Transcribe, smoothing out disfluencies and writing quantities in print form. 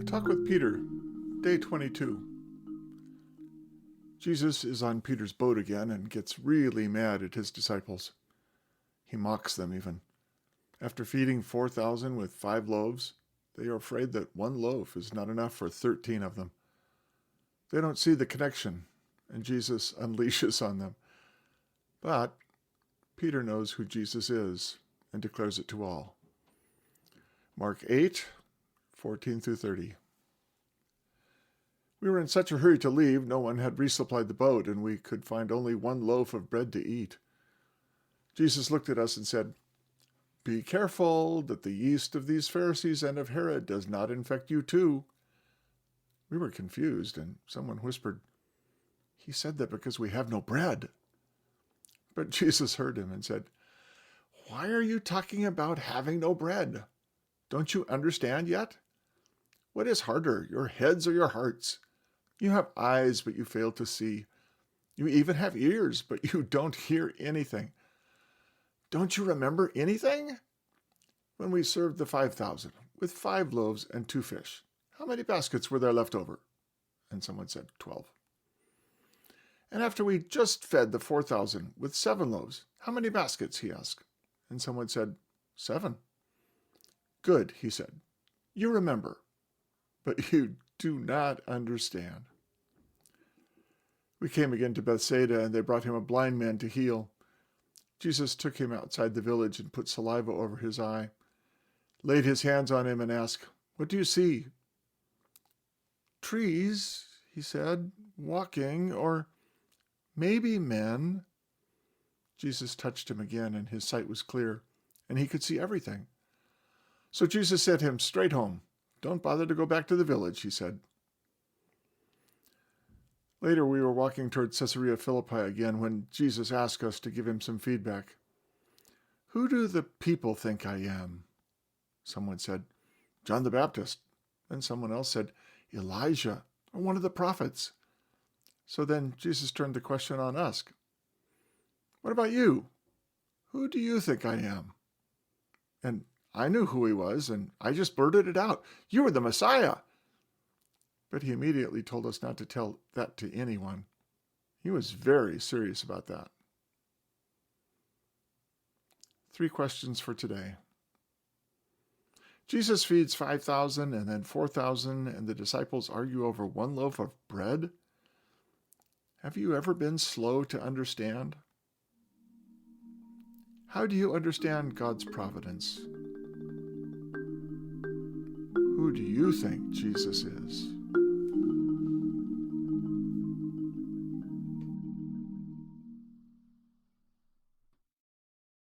Talk with Peter, day 22. Jesus is on Peter's boat again and gets really mad at his disciples. He mocks them even. After feeding 4,000 with 5 loaves, they are afraid that 1 loaf is not enough for 13 of them. They don't see the connection, and Jesus unleashes on them. But Peter knows who Jesus is and declares it to all. Mark 8, 14 through 30. We were in such a hurry to leave, no one had resupplied the boat, and we could find only 1 loaf of bread to eat. Jesus looked at us and said, "Be careful that the yeast of these Pharisees and of Herod does not infect you too." We were confused, and someone whispered, "He said that because we have no bread." But Jesus heard him and said, "Why are you talking about having no bread? Don't you understand yet? What is harder, your heads or your hearts? You have eyes, but you fail to see. You even have ears, but you don't hear anything. Don't you remember anything? When we served the 5,000 with 5 loaves and 2 fish, how many baskets were there left over?" And someone said 12. "And after we just fed the 4,000 with 7 loaves, how many baskets?" he asked. And someone said 7. "Good," he said. "You remember, but you do not understand." We came again to Bethsaida, and they brought him a blind man to heal. Jesus took him outside the village and put saliva over his eye, laid his hands on him and asked, "What do you see?" "Trees," he said, "walking, or maybe men." Jesus touched him again, and his sight was clear, and he could see everything. So Jesus sent him straight home. "Don't bother to go back to the village," he said. Later, we were walking toward Caesarea Philippi again when Jesus asked us to give him some feedback. "Who do the people think I am?" Someone said, "John the Baptist." And someone else said, "Elijah, or one of the prophets." So then Jesus turned the question on us. "What about you? Who do you think I am?" And I knew who he was, and I just blurted it out. "You are the Messiah." But he immediately told us not to tell that to anyone. He was very serious about that. 3 questions for today. Jesus feeds 5,000 and then 4,000, and the disciples argue over 1 loaf of bread. Have you ever been slow to understand? How do you understand God's providence? Who do you think Jesus is?